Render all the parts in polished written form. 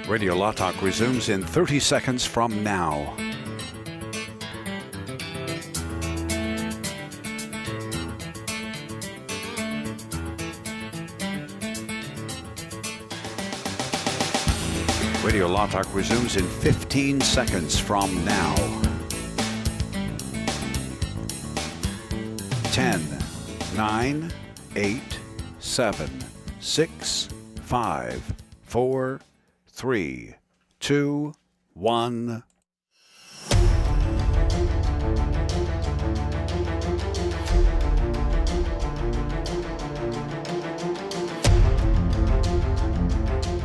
Radio Law Talk resumes in 30 seconds from now. Radio Law Talk resumes in 15 seconds from now. 10, 9, 8, 7, 6, 5, 4, 3, 2, 1.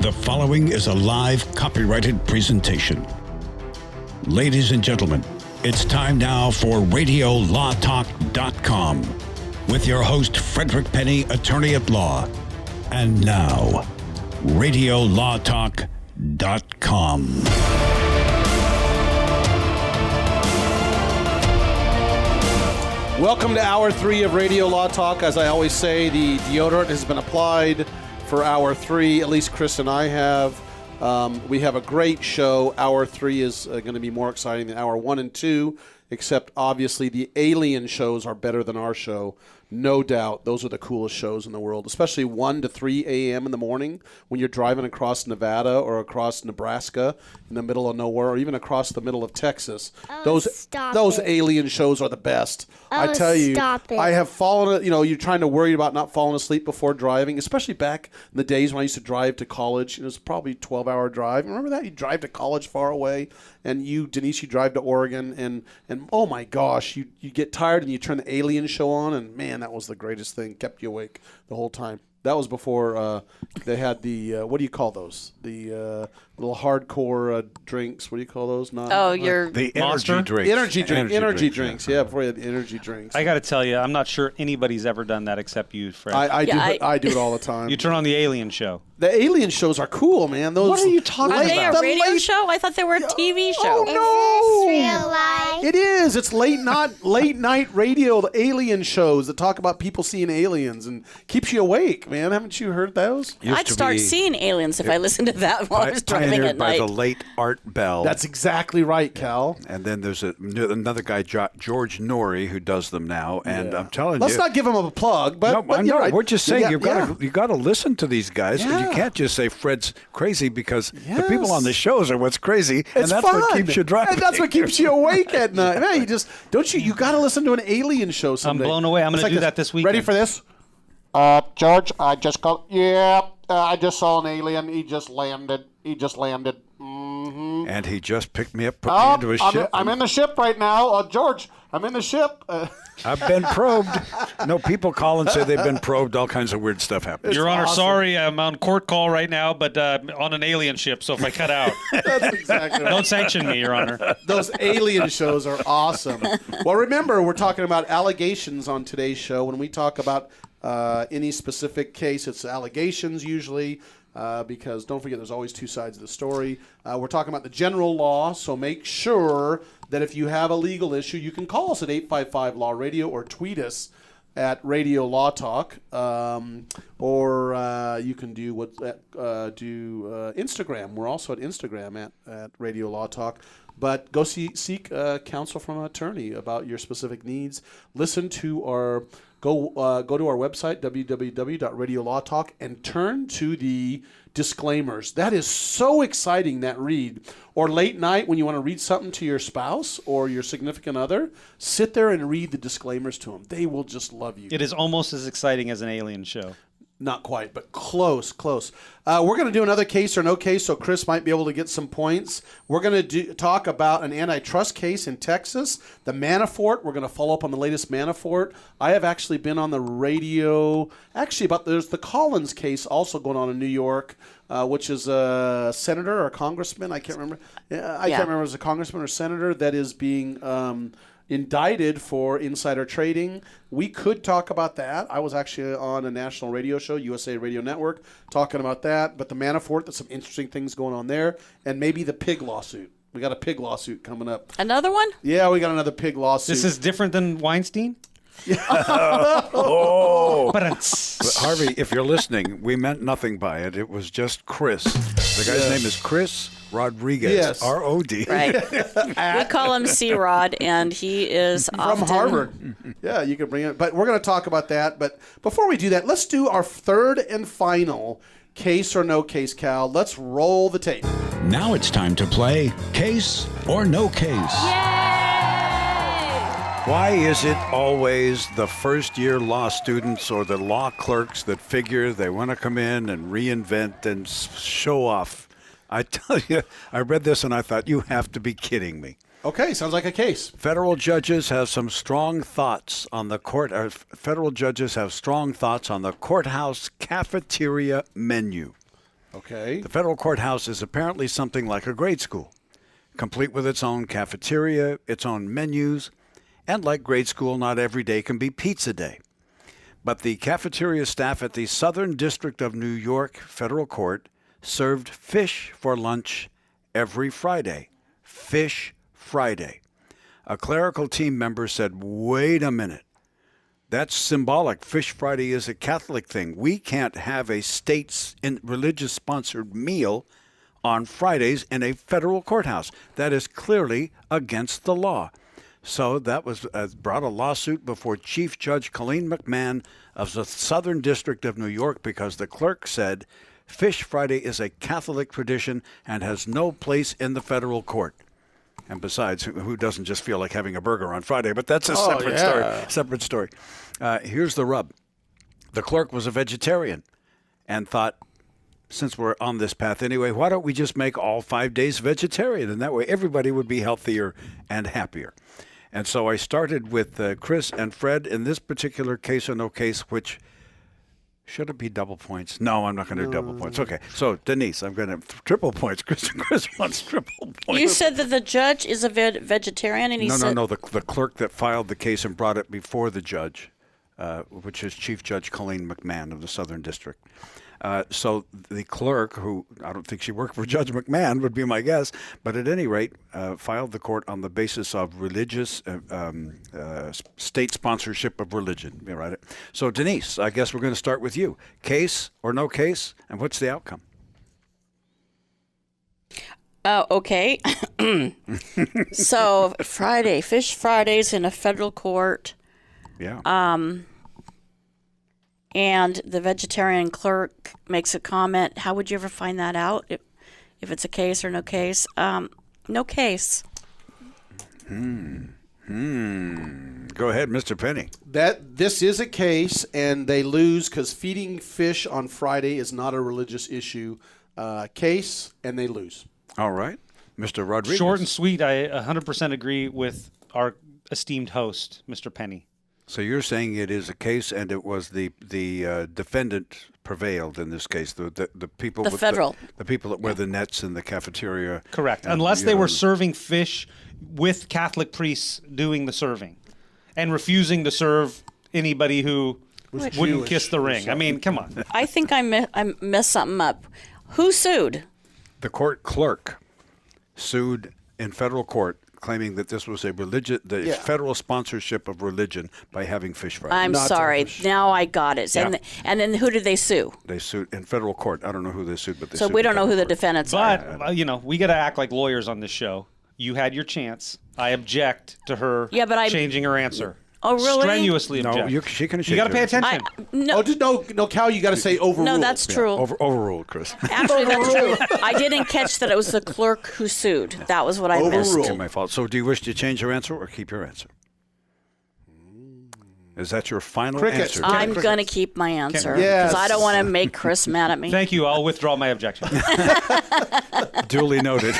The following is a live copyrighted presentation. Ladies and gentlemen, it's time now for RadioLawTalk.com with your host, Frederick Penny, attorney at law. And now, RadioLawTalk.com. Welcome to Hour 3 of Radio Law Talk. As I always say, the deodorant has been applied for Hour 3. At least Chris and I have. We have a great show. Hour 3 is going to be more exciting than Hour 1 and 2, except obviously the alien shows are better than our show. No doubt. Those are the coolest shows in the world, especially 1 to 3 a.m. in the morning when you're driving across Nevada or across Nebraska in the middle of nowhere, or even across the middle of Texas. Those alien shows are the best. I tell you, I have fallen, you're trying to worry about not falling asleep before driving, especially back in the days when I used to drive to college. It was probably a 12-hour drive. Remember that? You drive to college far away, and you, Denise, you drive to Oregon, and oh my gosh, you get tired and you turn the alien show on, and man, that was the greatest thing. Kept you awake the whole time. That was before they had the, what do you call those? The little hardcore drinks. What do you call those? The energy drinks. Energy drinks. Yeah, before you had the energy drinks. I got to tell you, I'm not sure anybody's ever done that except you, Fred. I do it all the time. You turn on the alien show. The alien shows are cool, man. What are you talking about? Are they a radio show? I thought they were a TV show. Oh, no. Is this real life? It is. It's late night radio, the alien shows that talk about people seeing aliens and keeps you awake, man. Haven't you heard those? I'd start seeing aliens if I listened to that while I was driving at night. By the late Art Bell. That's exactly right, Cal. And then there's another guy, George Norrie, who does them now. And I'm telling Let's you, not give him a plug, but no, right. we're just saying you got to listen to these guys. Yeah. You can't just say Fred's crazy because the people on the shows are what's crazy, and that's fun. what keeps you driving. And that's what keeps you awake at night. Man, you got to listen to an alien show someday. I'm blown away. I'm going to do that this weekend. Ready for this? George, I just saw an alien. He just landed. Mm-hmm. And he just picked me up, put me into a ship. I'm in the ship right now. George, I'm in the ship. I've been probed. No, people call and say they've been probed. All kinds of weird stuff happens. Your Honor, sorry, I'm on court call right now, but on an alien ship, so if I cut out. That's exactly right. Don't sanction me, Your Honor. Those alien shows are awesome. Well, remember, we're talking about allegations on today's show. When we talk about any specific case, it's allegations usually. Because don't forget, there's always two sides of the story. We're talking about the general law, so make sure that if you have a legal issue, you can call us at 855-LAW-RADIO or tweet us at Radio Law Talk, or you can do Instagram. We're also at Instagram at Radio Law Talk. But go seek counsel from an attorney about your specific needs. Listen to our go to our website, www.radiolawtalk, and turn to the disclaimers. That is so exciting, that read. Or late night when you want to read something to your spouse or your significant other, sit there and read the disclaimers to them. They will just love you. It is almost as exciting as an alien show. Not quite, but close. We're going to do another case or no case, so Chris might be able to get some points. We're going to talk about an antitrust case in Texas, the Manafort. We're going to follow up on the latest Manafort. I have actually been on the radio, there's the Collins case also going on in New York, which is a senator or a congressman. I can't remember. I can't remember if it was a congressman or senator that is being indicted for insider trading. We could talk about that. I was actually on a national radio show, USA Radio Network, talking about that. But the Manafort, there's some interesting things going on there. And maybe the pig lawsuit. We got a pig lawsuit coming up. Another one? Yeah, we got another pig lawsuit. This is different than Weinstein? But But Harvey, if you're listening, we meant nothing by it. It was just Chris. The guy's name is Chris Rodriguez. Yes. R-O-D. Right. We call him C-Rod, and he is From often Harvard. Yeah, you can bring it. But we're going to talk about that. But before we do that, let's do our third and final case or no case, Cal. Let's roll the tape. Now it's time to play Case or No Case. Why is it always the first-year law students or the law clerks that figure they want to come in and reinvent and show off? I tell you, I read this and I thought, you have to be kidding me. Okay, sounds like a case. Federal judges have some strong thoughts on the courthouse cafeteria menu. Okay. The federal courthouse is apparently something like a grade school, complete with its own cafeteria, its own menus, and like grade school, not every day can be pizza day. But the cafeteria staff at the Southern District of New York Federal Court served fish for lunch every Friday. Fish Friday. A clerical team member said, wait a minute. That's symbolic. Fish Friday is a Catholic thing. We can't have a state's religious-sponsored meal on Fridays in a federal courthouse. That is clearly against the law. So that was brought a lawsuit before Chief Judge Colleen McMahon of the Southern District of New York because the clerk said Fish Friday is a Catholic tradition and has no place in the federal court. And besides, who doesn't just feel like having a burger on Friday? But that's a separate story. Here's the rub. The clerk was a vegetarian and thought, since we're on this path anyway, why don't we just make all 5 days vegetarian? And that way everybody would be healthier and happier. And so I started with Chris and Fred in this particular case or no case, which should it be double points? No, I'm not going to do double points. Okay, so Denise, I'm going to triple points. Chris wants triple points. You said that the judge is a vegetarian, and he said... No. The clerk that filed the case and brought it before the judge, which is Chief Judge Colleen McMahon of the Southern District. So the clerk, who I don't think she worked for Judge McMahon, would be my guess, but at any rate, filed the court on the basis of religious state sponsorship of religion. You right? So Denise, I guess we're going to start with you. Case or no case, and what's the outcome? Okay. So Fish Fridays in a federal court. Yeah. And the vegetarian clerk makes a comment. How would you ever find that out? If it's a case or no case? No case. Go ahead, Mr. Penny. This is a case, and they lose because feeding fish on Friday is not a religious issue. Case, and they lose. All right. Mr. Rodriguez. short and sweet. I 100% agree with our esteemed host, Mr. Penny. So you're saying it is a case, and it was the defendant prevailed in this case. The people, the people that wear the nets in the cafeteria. Correct. Unless they were serving fish with Catholic priests doing the serving, and refusing to serve anybody who wouldn't kiss the ring. I mean, come on. I think I messed something up. Who sued? The court clerk sued in federal court, claiming that this was a federal sponsorship of religion by having Fish Friday. I'm sorry. Now I got it. Yeah. And then who did they sue? They sued in federal court. I don't know who they sued, but they so sued. we don't know who the defendants are. But, we got to act like lawyers on this show. You had your chance. I object to her changing her answer. Oh, really? Strenuously object. No, she can. You got to pay attention. No, Cal, you got to say overruled. No, that's true. Overruled, Chris. Actually, that's true. I didn't catch that it was the clerk who sued. That was what I missed. It's my fault. So do you wish to change your answer or keep your answer? Is that your final answer? I'm going to keep my answer because I don't want to make Chris mad at me. Thank you. I'll withdraw my objection. Duly noted.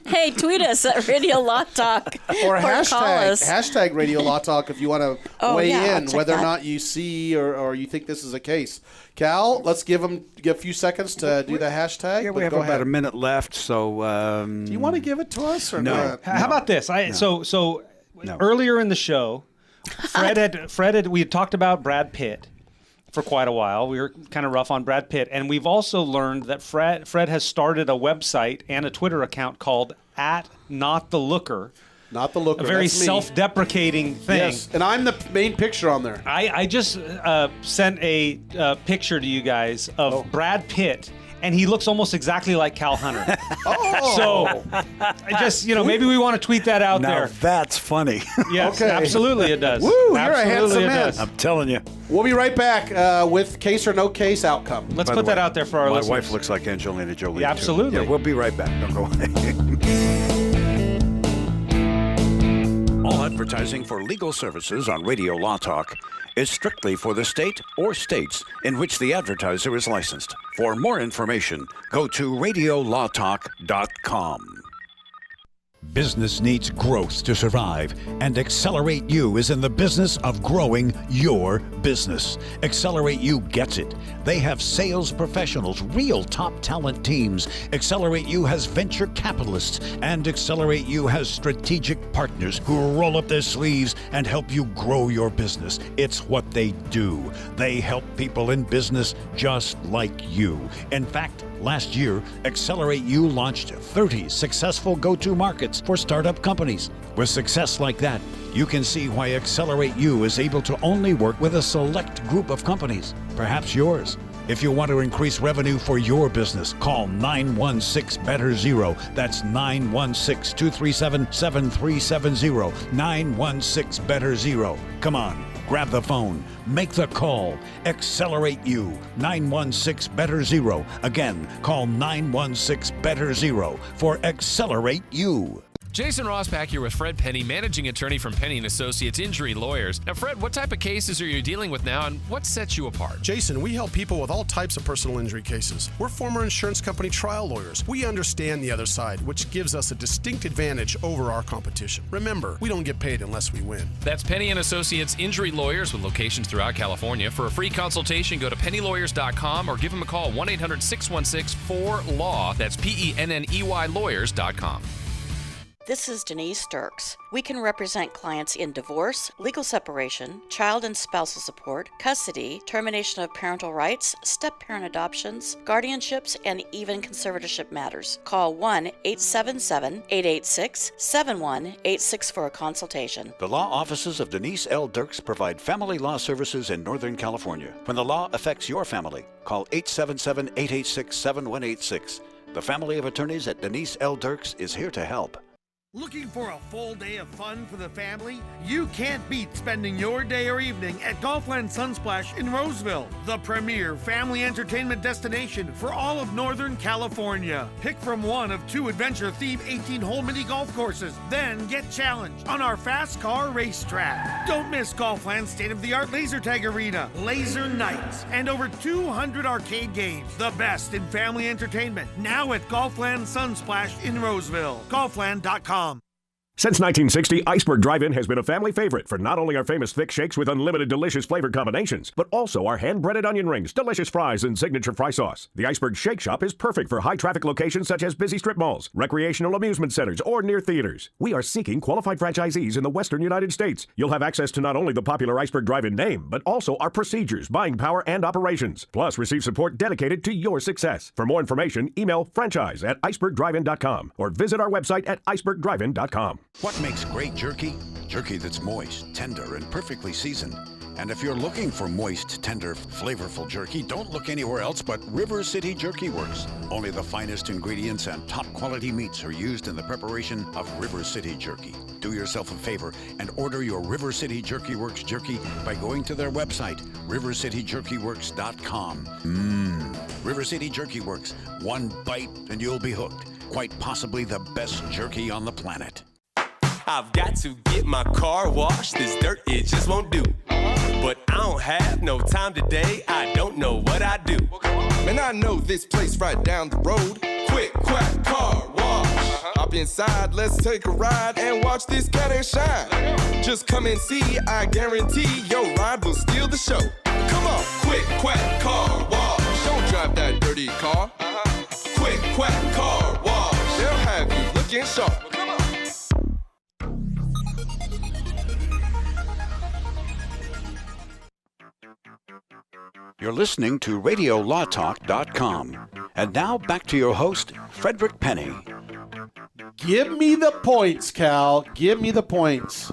Hey, tweet us at Radio Law Talk or call us. hashtag Radio Law Talk if you want to weigh in whether or not you see or you think this is a case. Cal, let's give a few seconds to do the hashtag. Yeah, we have about a minute left, so... do you want to give it to us or not? How about this? So earlier in the show, we had talked about Brad Pitt for quite a while. We were kind of rough on Brad Pitt, and we've also learned that Fred has started a website and a Twitter account called @NotTheLooker, Not the looker. A very That's me. self-deprecating thing. Yes, and I'm the main picture on there. I just sent a picture to you guys of Brad Pitt, and he looks almost exactly like Cal Hunter. So, I just, maybe we want to tweet that out now there. That's funny. Yes, Okay. absolutely it does. Woo, you're a Absolutely handsome it man. does. I'm telling you. We'll be right back with case or no case outcome. Let's By put the that way, out there for our my listeners. wife looks like Angelina Jolie. Yeah, too. absolutely. Yeah, we'll be right back. Don't go away. All advertising for legal services on Radio Law Talk is strictly for the state or states in which the advertiser is licensed. For more information, go to radiolawtalk.com. Business needs growth to survive, and Accelerate You is in the business of growing your business. Accelerate You gets it. They have sales professionals, real top talent teams. Accelerate You has venture capitalists, and Accelerate You has strategic partners who roll up their sleeves and help you grow your business. It's what they do. They help people in business just like you. In fact, last year, Accelerate You launched 30 successful go-to markets for startup companies. With success like that, you can see why Accelerate You is able to only work with a select group of companies, perhaps yours. If you want to increase revenue for your business, call 916-BETTER-0. That's 916-237-7370. 916-BETTER-0. Come on, grab the phone. Make the call. Accelerate You. 916-BETTER-0. Again, call 916-BETTER-0 for Accelerate You. Jason Rossback here with Fred Penny, managing attorney from Penny & Associates Injury Lawyers. Now, Fred, what type of cases are you dealing with now, and what sets you apart? Jason, we help people with all types of personal injury cases. We're former insurance company trial lawyers. We understand the other side, which gives us a distinct advantage over our competition. Remember, we don't get paid unless we win. That's Penny & Associates Injury Lawyers with locations throughout California. For a free consultation, go to pennylawyers.com or give them a call, 1-800-616-4LAW. That's PENNEY lawyers.com. This is Denise Dirks. We can represent clients in divorce, legal separation, child and spousal support, custody, termination of parental rights, step-parent adoptions, guardianships, and even conservatorship matters. Call 1-877-886-7186 for a consultation. The law offices of Denise L. Dirks provide family law services in Northern California. When the law affects your family, call 877-886-7186. The family of attorneys at Denise L. Dirks is here to help. Looking for a full day of fun for the family? You can't beat spending your day or evening at Golfland Sunsplash in Roseville, the premier family entertainment destination for all of Northern California. Pick from one of two adventure-themed 18-hole mini golf courses, then get challenged on our fast car racetrack. Don't miss Golfland's state-of-the-art laser tag arena, laser nights, and over 200 arcade games. The best in family entertainment, now at Golfland Sunsplash in Roseville. Golfland.com. Since 1960, Iceberg Drive-In has been a family favorite for not only our famous thick shakes with unlimited delicious flavor combinations, but also our hand-breaded onion rings, delicious fries, and signature fry sauce. The Iceberg Shake Shop is perfect for high-traffic locations such as busy strip malls, recreational amusement centers, or near theaters. We are seeking qualified franchisees in the western United States. You'll have access to not only the popular Iceberg Drive-In name, but also our procedures, buying power, and operations. Plus, receive support dedicated to your success. For more information, email franchise@icebergdrivein.com or visit our website at icebergdrivein.com. What makes great jerky? Jerky that's moist, tender, and perfectly seasoned. And if you're looking for moist, tender, flavorful jerky, don't look anywhere else but River City Jerky Works. Only the finest ingredients and top quality meats are used in the preparation of River City Jerky. Do yourself a favor and order your River City Jerky Works jerky by going to their website, rivercityjerkyworks.com. River City Jerky Works. One bite and you'll be hooked. Quite possibly the best jerky on the planet. I've got to get my car washed. This dirt, it just won't do. But I don't have no time today. I don't know what I do. Man, I know this place right down the road. Quick Quack Car Wash. Hop inside, let's take a ride and watch this cat and shine. Just come and see, I guarantee your ride will steal the show. Come on, Quick Quack Car Wash. Don't drive that dirty car. Quick Quack Car Wash. They'll have you looking sharp. You're listening to RadioLawTalk.com. And now back to your host, Frederick Penny. Give me the points, Cal. Give me the points.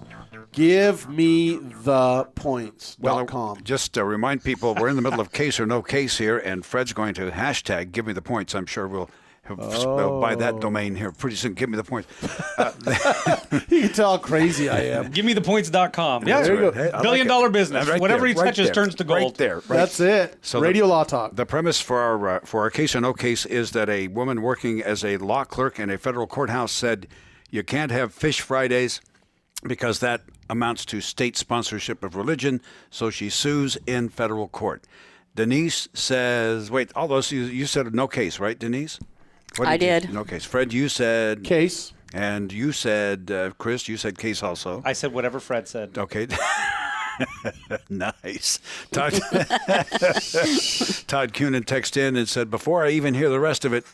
Give me the points. Well, just to remind people, we're in the middle of case or no case here, and Fred's going to hashtag give me the points. I'm sure we'll buy that domain here pretty soon. Give me the points. You can tell how crazy I am. GiveMeThePoints.com. Yeah, there you go. Hey, $1 billion business. Right Whatever there, he touches turns to gold. Right there. Right. That's it. So Radio Law Talk. The premise for our case or no case is that a woman working as a law clerk in a federal courthouse said you can't have fish Fridays because that amounts to state sponsorship of religion, so she sues in federal court. Denise says, wait, all those, you said no case, right, Denise? I did. No case. Fred, you said... Case. And you said, Chris, you said case also. I said whatever Fred said. Okay. Nice. Todd Cunin texted in and said, before I even hear the rest of it,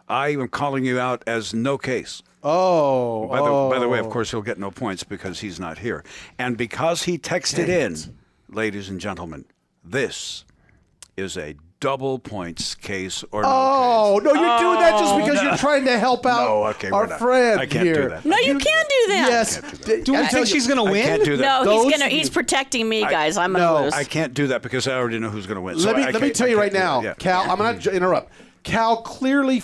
I am calling you out as no case. By the way, of course, he'll get no points because he's not here. And because he texted in, ladies and gentlemen, this is a double points case or no case. No, you're doing that just because you're trying to help out our friend I can't here. do that. No, you can do that. Yes. Do we think she's going to win? I can't do that. No, he's protecting me, guys. I'm going to lose. I can't do that because I already know who's going to win. Let me tell you right now, Cal, I'm going to interrupt. Cal clearly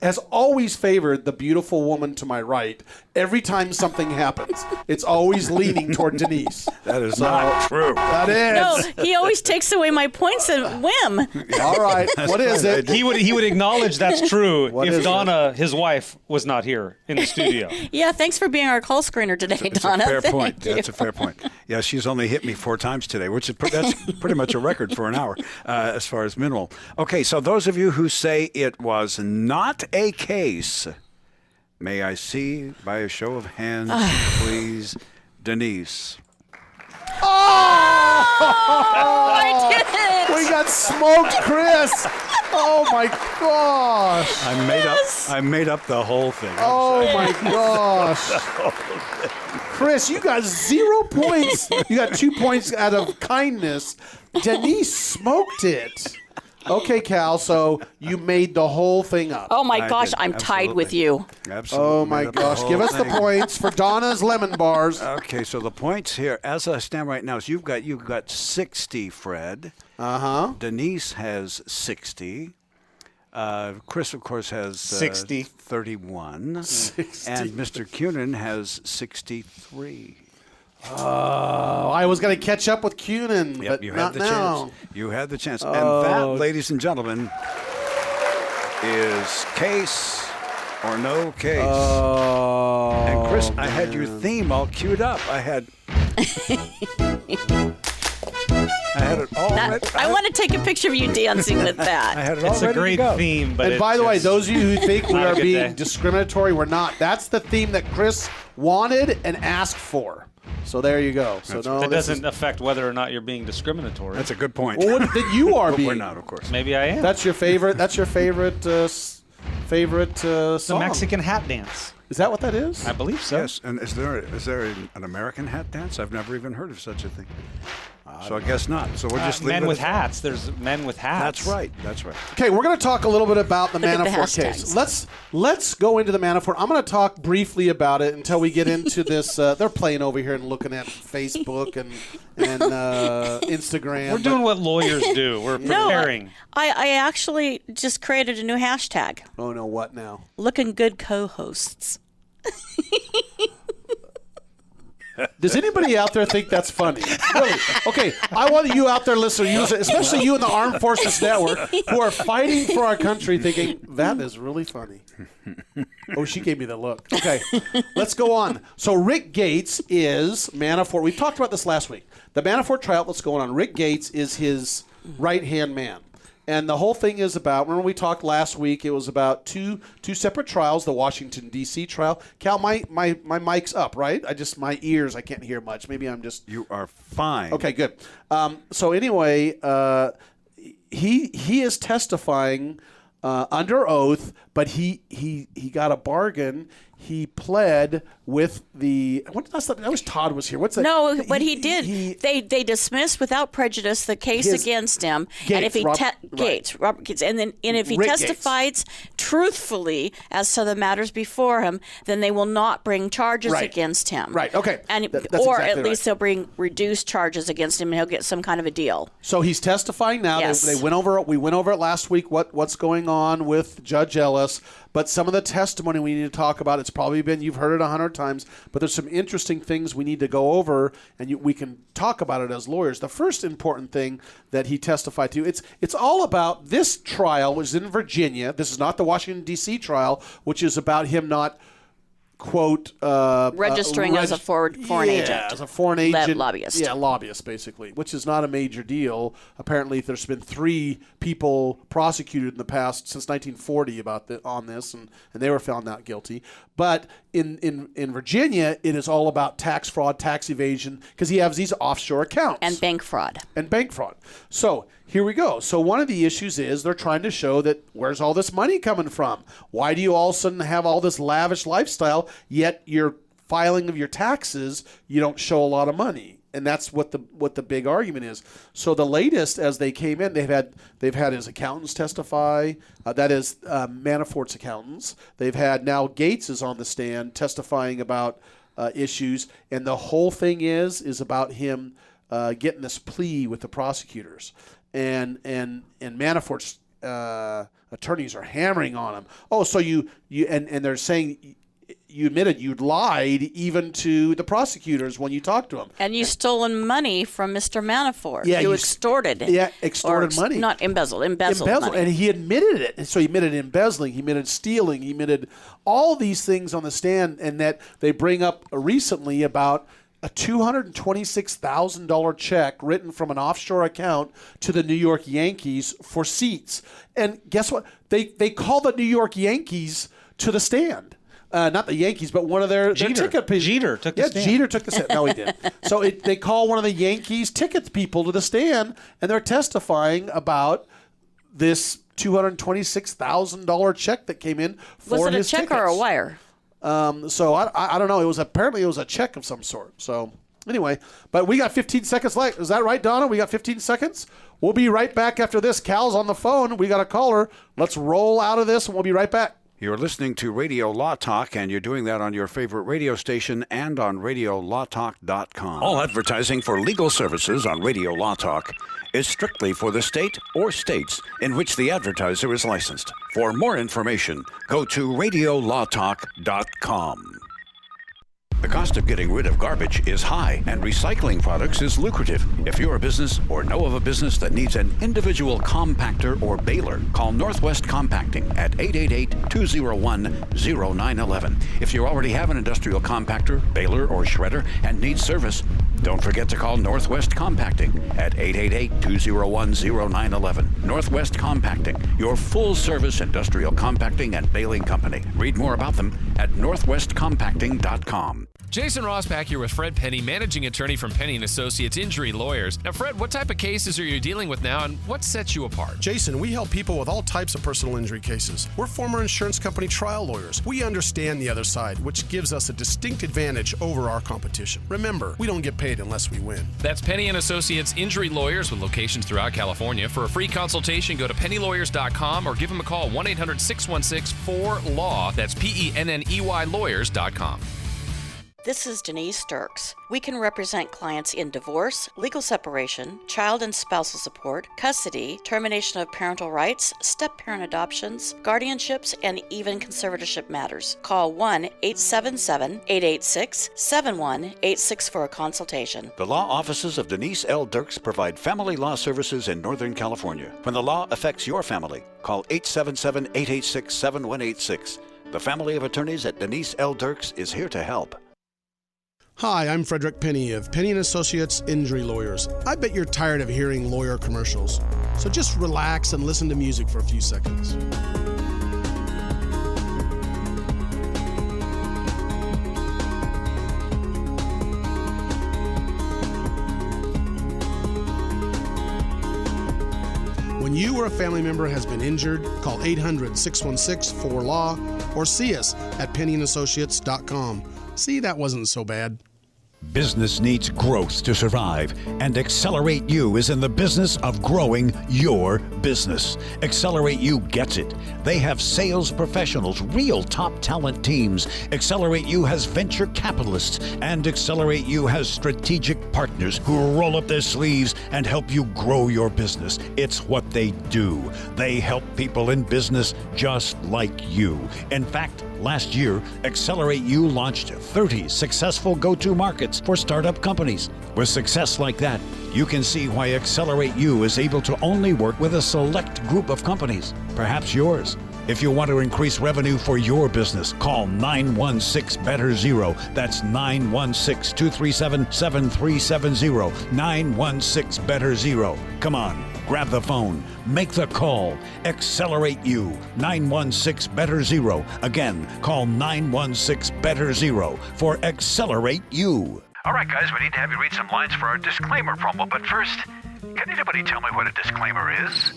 has always favored the beautiful woman to my right. Every time something happens, it's always leaning toward Denise. That is not true. That is. No, he always takes away my points at whim. All right. What is it? He would acknowledge that's true if Donna, his wife, was not here in the studio. Yeah, thanks for being our call screener today, Donna. Fair Thank point. you. That's a fair point. Yeah, she's only hit me 4 times today, which is that's pretty much a record for an hour as far as minimal. Okay, so those of you who say it was not a case, may I see by a show of hands, please, Denise. I did it! We got smoked, Chris. Oh my gosh! I made up the whole thing. Oh my gosh! Chris, you got 0 points. You got 2 points out of kindness. Denise smoked it. Okay, Cal, so you made the whole thing up. Oh my gosh, I'm tied with you. Absolutely. Oh my gosh, give us the points for Donna's lemon bars. Okay, so the points here, as I stand right now, is you've got 60, Fred. Denise has 60. Chris, of course, has 60. 31. 60. And Mr. Cunin has 63. I was going to catch up with Cunin, but you not had the now. chance. You had the chance. And that, ladies and gentlemen, is case or no case. And Chris, I had your theme all queued up. I had it all ready. I want to take a picture of you dancing with that. I had it all It's ready a great to go. theme, but And by the way, those of you who think we not a are good being day. discriminatory, we're not. That's the theme that Chris wanted and asked for. So there you go. So that doesn't affect whether or not you're being discriminatory. That's a good point. Well, then you are But being. we're not, of course. Maybe I am. That's your favorite. That's your favorite. Favorite the song. Mexican hat dance. Is that what that is? I believe so. Yes, and is there an American hat dance? I've never even heard of such a thing. So I guess not. So we'll just leave men it with at that. hats. There's men with hats. That's right. That's right. Okay, we're going to talk a little bit about the Look at the Manafort hashtags. case. Let's go into the Manafort. I'm going to talk briefly about it until we get into this. They're playing over here and looking at Facebook and Instagram. We're doing what lawyers do. We're preparing. No, I actually just created a new hashtag. Oh no, what now? Looking good co-hosts. Does anybody out there think that's funny? Really? Okay, I want you out there listening, especially you in the Armed Forces Network, who are fighting for our country, thinking, that is really funny. Oh, she gave me the look. Okay, let's go on. So Rick Gates is Manafort. We talked about this last week. The Manafort trial that's going on, Rick Gates is his right-hand man. And the whole thing is about, remember we talked last week, it was about two separate trials, the Washington, D.C. trial. Cal, my mic's up, right? My ears, I can't hear much. Maybe I'm just... You are fine. Okay, good. So anyway, he is testifying under oath, but he got a bargain. he pled with the. I wish Todd was here. What's that? No, what he did, they dismissed without prejudice the case against him. Gates, and if he Robert Gates, and if he Rick testifies truthfully as to the matters before him, then they will not bring charges against him. Right. Okay. And that's or exactly at least they'll bring reduced charges against him, and he'll get some kind of a deal. So he's testifying now. Yes. We went over it last week. What's going on with Judge Ellis? But some of the testimony we need to talk about, you've heard it 100 times, but there's some interesting things we need to go over, and we can talk about it as lawyers. The first important thing that he testified to, it's all about this trial, which is in Virginia. This is not the Washington, D.C. trial, which is about him not, quote, registering as a foreign agent. Yeah, as a foreign agent. Lobbyist. Yeah, lobbyist, basically, which is not a major deal. Apparently, there's been 3 people prosecuted in the past since 1940 on this, and they were found not guilty. But in Virginia, it is all about tax fraud, tax evasion, because he has these offshore accounts. And bank fraud. So here we go. So one of the issues is they're trying to show that where's all this money coming from? Why do you all of a sudden have all this lavish lifestyle, yet your filing of your taxes, you don't show a lot of money? And that's what the big argument is. So the latest, as they came in, they've had his accountants testify. That is Manafort's accountants. They've had now Gates is on the stand testifying about issues, and the whole thing is about him getting this plea with the prosecutors, and Manafort's attorneys are hammering on him. Oh, so you and they're saying. You admitted you'd lied even to the prosecutors when you talked to them. And you stolen money from Mr. Manafort. Yeah, you extorted. Yeah, extorted money. Not embezzled money. And he admitted it. And so he admitted embezzling, he admitted stealing, he admitted all these things on the stand, and that they bring up recently about a $226,000 check written from an offshore account to the New York Yankees for seats. And guess what? They call the New York Yankees to the stand. Not the Yankees, but one of their ticket people. Jeter took the stand. Jeter took the stand. No, he didn't. So they call one of the Yankees ticket people to the stand, and they're testifying about this $226,000 check that came in for his tickets. Was it a check or a wire? So I don't know. It was a check of some sort. So anyway, but we got 15 seconds left. Is that right, Donna? We got 15 seconds? We'll be right back after this. Cal's on the phone. We got a caller. Let's roll out of this, and we'll be right back. You're listening to Radio Law Talk, and you're doing that on your favorite radio station and on RadioLawTalk.com. All advertising for legal services on Radio Law Talk is strictly for the state or states in which the advertiser is licensed. For more information, go to RadioLawTalk.com. The cost of getting rid of garbage is high, and recycling products is lucrative. If you're a business or know of a business that needs an individual compactor or baler, call Northwest Compacting at 888-201-0911. If you already have an industrial compactor, baler, or shredder and need service, don't forget to call Northwest Compacting at 888-201-0911. Northwest Compacting, your full-service industrial compacting and baling company. Read more about them at northwestcompacting.com. Jason Ross back here with Fred Penny, managing attorney from Penny & Associates Injury Lawyers. Now, Fred, what type of cases are you dealing with now, and what sets you apart? Jason, we help people with all types of personal injury cases. We're former insurance company trial lawyers. We understand the other side, which gives us a distinct advantage over our competition. Remember, we don't get paid unless we win. That's Penny & Associates Injury Lawyers with locations throughout California. For a free consultation, go to pennylawyers.com or give them a call, 1-800-616-4LAW. That's PENNEY lawyers.com. This is Denise Sturks. We can represent clients in divorce, legal separation, child and spousal support, custody, termination of parental rights, step-parent adoptions, guardianships, and even conservatorship matters. Call 1-877-886-7186 for a consultation. The law offices of Denise L. Dirks provide family law services in Northern California. When the law affects your family, call 877-886-7186. The family of attorneys at Denise L. Dirks is here to help. Hi, I'm Frederick Penny of Penny & Associates Injury Lawyers. I bet you're tired of hearing lawyer commercials, so just relax and listen to music for a few seconds. When you or a family member has been injured, call 800-616-4LAW or see us at PennyandAssociates.com. See, that wasn't so bad. Business needs growth to survive, and Accelerate You is in the business of growing your business. Accelerate You gets it. They have sales professionals, real top talent teams. Accelerate You has venture capitalists, and Accelerate You has strategic partners who roll up their sleeves and help you grow your business. It's what they do. They help people in business just like you. In fact, last year, Accelerate You launched 30 successful go-to markets for startup companies. With success like that, you can see why Accelerate You is able to only work with a select group of companies, perhaps yours. If you want to increase revenue for your business, call 916-BETTER-0. That's 916-237-7370. 916-BETTER-0. Come on, grab the phone. Make the call. Accelerate You. 916-BETTER-0. Again, call 916-BETTER-0 for Accelerate You. All right, guys, we need to have you read some lines for our disclaimer promo, but first, can anybody tell me what a disclaimer is?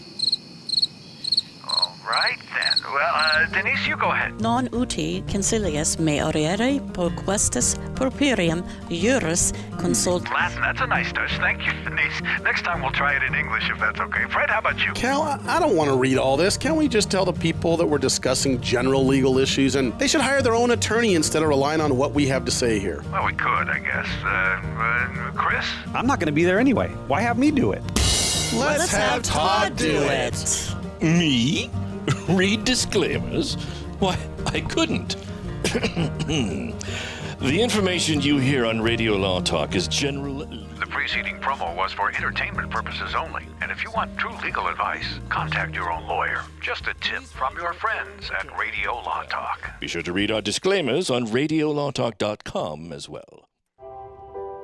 All right, then. Well, Denise, you go ahead. Non uti concilius me oriere perquestis purpurium juris consult. Latin, that's a nice touch. Thank you, Denise. Next time we'll try it in English if that's okay. Fred, how about you? Cal, I don't want to read all this. Can't we just tell the people that we're discussing general legal issues and they should hire their own attorney instead of relying on what we have to say here? Well, we could, I guess. Chris? I'm not going to be there anyway. Why have me do it? Let's have Todd do it. Me? Read disclaimers? Why, I couldn't. The information you hear on Radio Law Talk is general. The preceding promo was for entertainment purposes only. And if you want true legal advice, contact your own lawyer. Just a tip from your friends at Radio Law Talk. Be sure to read our disclaimers on RadioLawTalk.com as well.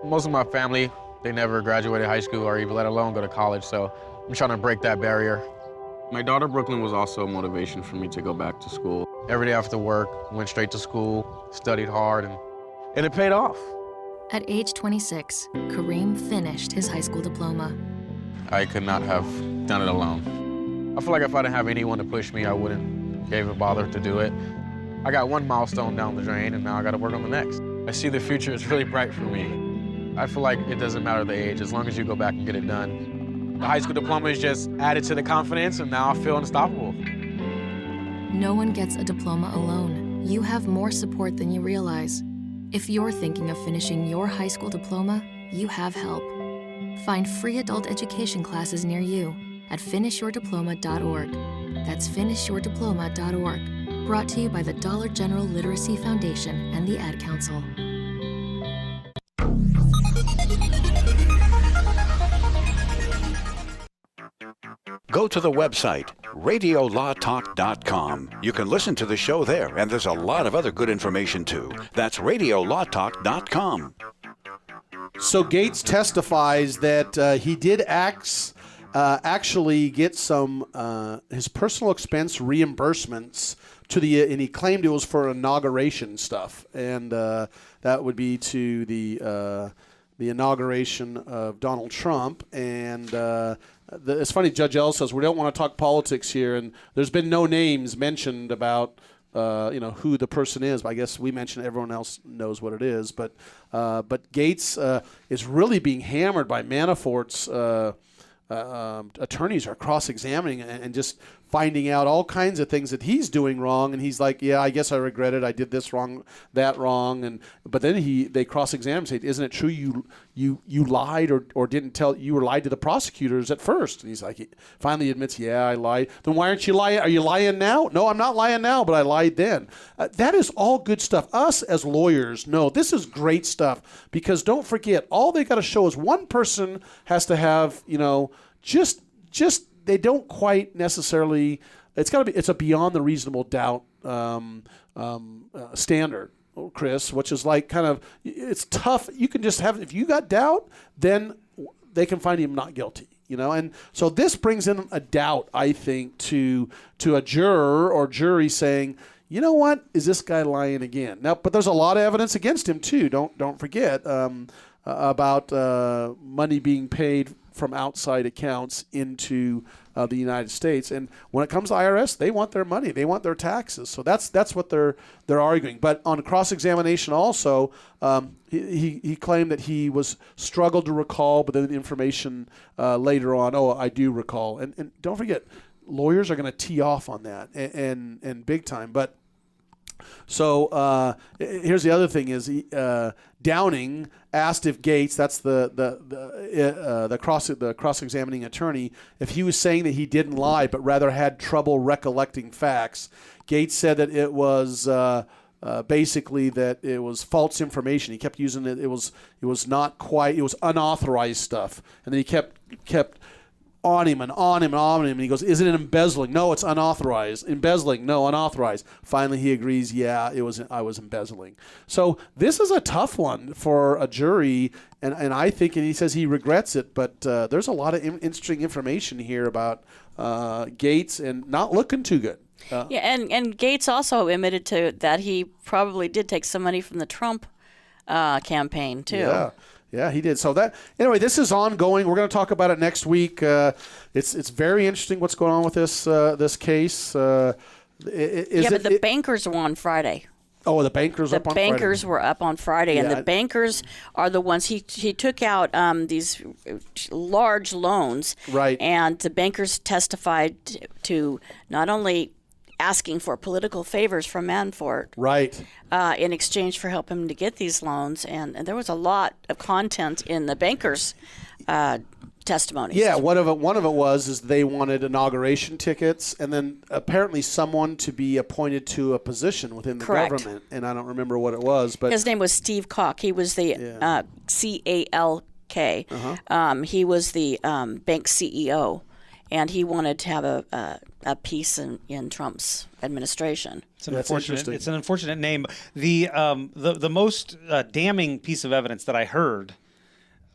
Most of my family, they never graduated high school or even let alone go to college, so I'm trying to break that barrier. My daughter, Brooklyn, was also a motivation for me to go back to school. Every day after work, went straight to school, studied hard, and it paid off. At age 26, Kareem finished his high school diploma. I could not have done it alone. I feel like if I didn't have anyone to push me, I wouldn't even bother to do it. I got one milestone down the drain, and now I got to work on the next. I see the future is really bright for me. I feel like it doesn't matter the age, as long as you go back and get it done. The high school diploma is just added to the confidence, and now I feel unstoppable. No one gets a diploma alone. You have more support than you realize. If you're thinking of finishing your high school diploma, you have help. Find free adult education classes near you at finishyourdiploma.org. That's finishyourdiploma.org. Brought to you by the Dollar General Literacy Foundation and the Ad Council. Go to the website, radiolawtalk.com. You can listen to the show there, and there's a lot of other good information, too. That's radiolawtalk.com. So Gates testifies that he did actually get some his personal expense reimbursements and he claimed it was for inauguration stuff, and that would be to the inauguration of Donald Trump. And it's funny, Judge L says we don't want to talk politics here, and there's been no names mentioned about who the person is. But I guess we mentioned everyone else knows what it is. But Gates is really being hammered by Manafort's attorneys are cross-examining and just finding out all kinds of things that he's doing wrong, and he's like, yeah, I guess I regret it. I did this wrong, that wrong, but then they cross-examine and say, isn't it true you lied or didn't tell? You were lied to the prosecutors at first, and he's like, he finally admits, yeah, I lied. Then why aren't you lying? Are you lying now? No, I'm not lying now, but I lied then. That is all good stuff. Us as lawyers know this is great stuff, because don't forget, all they got to show is one person has to have, just they don't quite necessarily. It's a beyond the reasonable doubt standard, Chris, which is like kind of, it's tough. You can just have, if you got doubt, then they can find him not guilty. And so this brings in a doubt, I think, to a juror or jury saying, you know what, is this guy lying again? Now, but there's a lot of evidence against him too. Don't forget about money being paid from outside accounts into the United States. And when it comes to IRS, they want their money, they want their taxes. So that's what they're arguing. But on cross-examination also, he claimed that he was struggled to recall, but then information later on, I do recall. And don't forget, lawyers are going to tee off on that and big time. But so here's the other thing is Downing asked if Gates, that's the cross-examining attorney, if he was saying that he didn't lie but rather had trouble recollecting facts. Gates said that it was basically that it was false information. He kept using it. It was not quite. It was unauthorized stuff, and then he kept on him and on him and on him. And he goes, "Is it embezzling? No, it's unauthorized. Embezzling? No, unauthorized." Finally, he agrees, "Yeah, I was embezzling." So this is a tough one for a jury, and I think, and he says he regrets it, but there's a lot of interesting information here about Gates and not looking too good. And Gates also admitted to that he probably did take some money from the Trump campaign too. Yeah, he did. So this is ongoing. We're going to talk about it next week. It's very interesting what's going on with this case. But the bankers were on Friday. Oh, the bankers up on Friday. The bankers were up on Friday, and the bankers are the ones he took out these large loans. Right. And the bankers testified to not only asking for political favors from Manafort, right, in exchange for helping him to get these loans, and there was a lot of content in the bankers' testimonies. Yeah, one of it was they wanted inauguration tickets, and then apparently someone to be appointed to a position within the government, and I don't remember what it was, but his name was Steve Calk. He was the CALK. He was the bank CEO. And he wanted to have a piece in Trump's administration. It's an unfortunate name. The most damning piece of evidence that I heard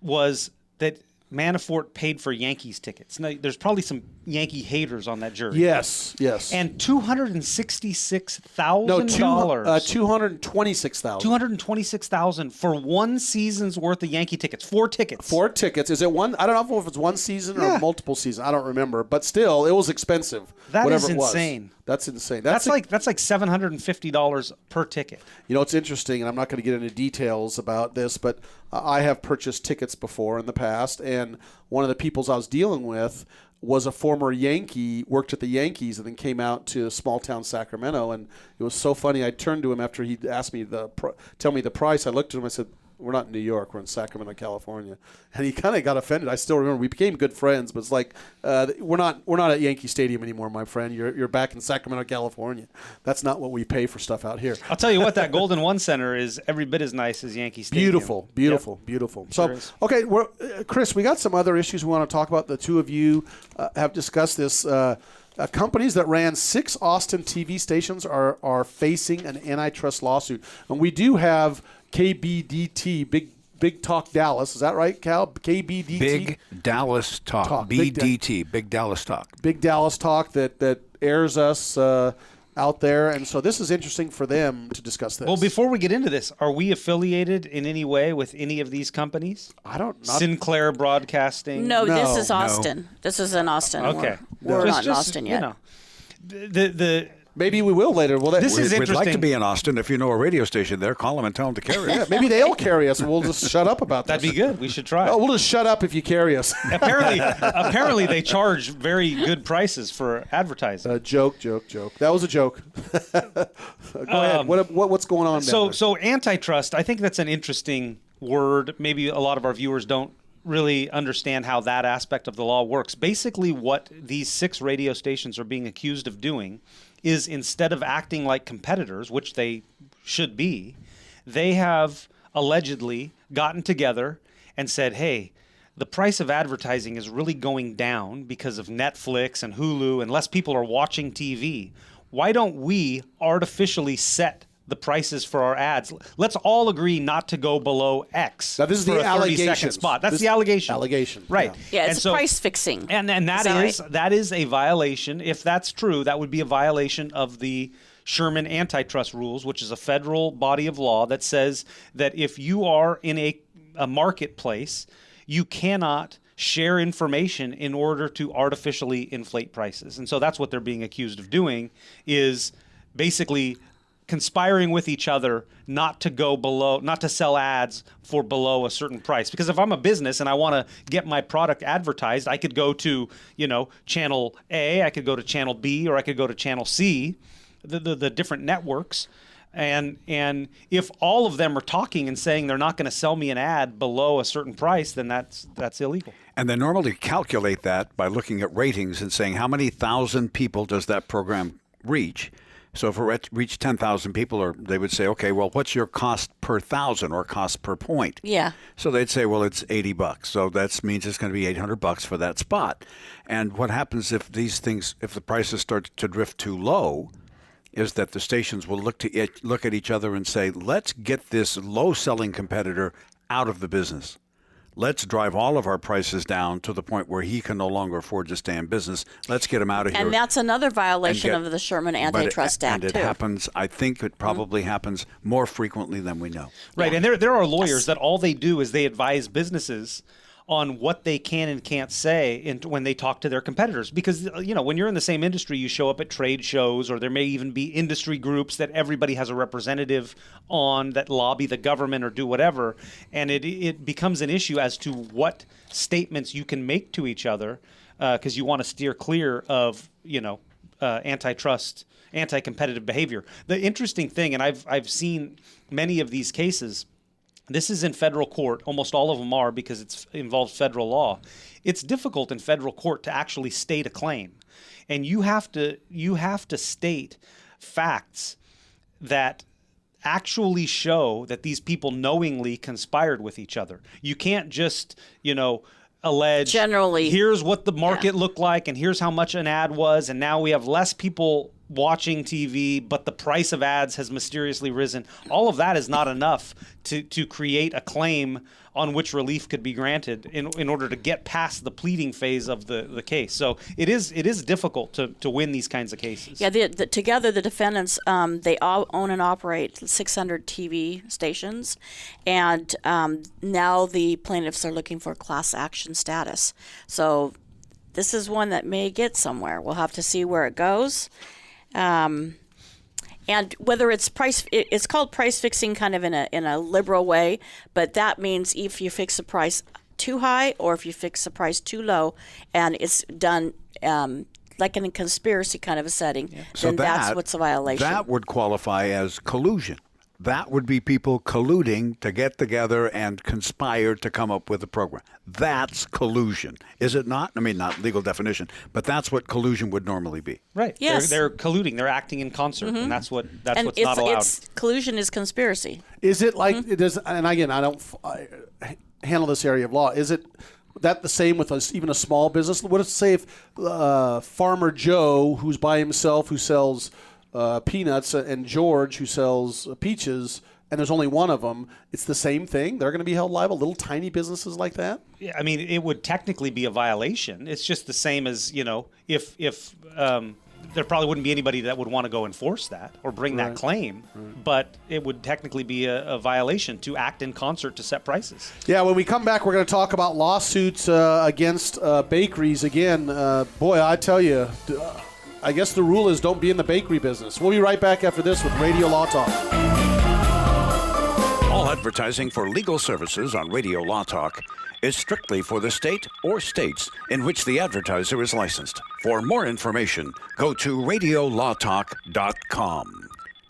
was that Manafort paid for Yankees tickets. Now, there's probably some Yankee haters on that jury. Yes. And $266,000. No, $226,000. $226,000 for one season's worth of Yankee tickets. 4 tickets. 4 tickets. Is it one? I don't know if it's one season or multiple seasons. I don't remember. But still, it was expensive. That is insane. That's insane. That's like $750 per ticket. You know, it's interesting, and I'm not going to get into details about this, but I have purchased tickets before in the past, and one of the people I was dealing with was a former Yankee, worked at the Yankees, and then came out to small town Sacramento, and it was so funny. I turned to him after he asked me tell me the price. I looked at him, I said, "We're not in New York. We're in Sacramento, California." And he kind of got offended. I still remember we became good friends, but it's like we're not at Yankee Stadium anymore, my friend. You're back in Sacramento, California. That's not what we pay for stuff out here. I'll tell you what, that Golden One Center is every bit as nice as Yankee Stadium. Beautiful. So, okay, Chris, we got some other issues we want to talk about. The two of you have discussed this. Companies that ran 6 Austin TV stations are facing an antitrust lawsuit, and we do have KBDT, Big Talk Dallas. Is that right, Cal? KBDT? Big Dallas Talk. BDT, Big Dallas Talk. Big Dallas Talk that airs us out there. And so this is interesting for them to discuss this. Well, before we get into this, are we affiliated in any way with any of these companies? Sinclair Broadcasting? No, this is Austin. No. This is in Austin. Okay. We're not in Austin yet. Maybe we will later. Well, this is We'd interesting. like to be in Austin. If you know a radio station there, call them and tell them to carry us. Maybe they'll carry us, and we'll just shut up about that. That'd be good. We should try. Oh, we'll just shut up if you carry us. Apparently, they charge very good prices for advertising. Joke. That was a joke. Go ahead. What's going on there? So antitrust, I think that's an interesting word. Maybe a lot of our viewers don't really understand how that aspect of the law works. Basically, what these 6 radio stations are being accused of doing is, instead of acting like competitors, which they should be, they have allegedly gotten together and said, hey, the price of advertising is really going down because of Netflix and Hulu, and less people are watching TV. Why don't we artificially set the prices for our ads? Let's all agree not to go below X. Now, this is for the a 30-second spot. That's the allegation. Right. Yeah, it's price fixing. And that is a violation. If that's true, that would be a violation of the Sherman antitrust rules, which is a federal body of law that says that if you are in a marketplace, you cannot share information in order to artificially inflate prices. And so that's what they're being accused of doing, is basically conspiring with each other not to sell ads for below a certain price. Because if I'm a business and I want to get my product advertised, I could go to, channel A, I could go to channel B, or I could go to channel C, the different networks. And if all of them are talking and saying they're not going to sell me an ad below a certain price, then that's illegal. And they normally calculate that by looking at ratings and saying how many thousand people does that program reach. So if it reached 10,000 people, or they would say, okay, well, what's your cost per thousand or cost per point? Yeah. So they'd say, well, it's $80. So that means it's going to be $800 for that spot. And what happens if if the prices start to drift too low, is that the stations will look at each other and say, let's get this low-selling competitor out of the business. Let's drive all of our prices down to the point where he can no longer afford to stay in business. Let's get him out of here. And that's another violation of the Sherman Antitrust Act, and it happens, I think it probably happens more frequently than we know. Right, and there are lawyers that all they do is they advise businesses on what they can and can't say when they talk to their competitors. Because, when you're in the same industry, you show up at trade shows, or there may even be industry groups that everybody has a representative on that lobby the government or do whatever. And it becomes an issue as to what statements you can make to each other, because you want to steer clear of, antitrust, anti-competitive behavior. The interesting thing, and I've seen many of these cases, this is in federal court. Almost all of them are, because it involves federal law. It's difficult in federal court to actually state a claim, and you have to state facts that actually show that these people knowingly conspired with each other. You can't just allege generally here's what the market looked like, and here's how much an ad was, and now we have less people watching TV, but the price of ads has mysteriously risen. All of that is not enough to create a claim on which relief could be granted in order to get past the pleading phase of the case. So it is difficult to win these kinds of cases. Yeah, together the defendants, they all own and operate 600 TV stations, and now the plaintiffs are looking for class action status. So this is one that may get somewhere. We'll have to see where it goes. And whether it's it's called price fixing kind of in a liberal way, but that means if you fix a price too high or if you fix a price too low, and it's done like in a conspiracy kind of a setting, then that's what's a violation. That would qualify as collusion. That would be people colluding to get together and conspire to come up with a program. That's collusion, is it not? I mean, not legal definition, but that's what collusion would normally be. Right. Yes. They're colluding. They're acting in concert, and that's what's not allowed. Collusion is conspiracy. Is it like it does? And again, I handle this area of law. Is it that the same with even a small business? What if, say, if Farmer Joe, who's by himself, who sells peanuts, and George, who sells peaches, and there's only one of them, it's the same thing? They're going to be held liable, little tiny businesses like that? Yeah, I mean, it would technically be a violation. It's just the same as, if there probably wouldn't be anybody that would want to go enforce that or bring that claim, but it would technically be a violation to act in concert to set prices. Yeah, when we come back, we're going to talk about lawsuits against bakeries again. Boy, I tell you, I guess the rule is don't be in the bakery business. We'll be right back after this with Radio Law Talk. All advertising for legal services on Radio Law Talk is strictly for the state or states in which the advertiser is licensed. For more information, go to radiolawtalk.com.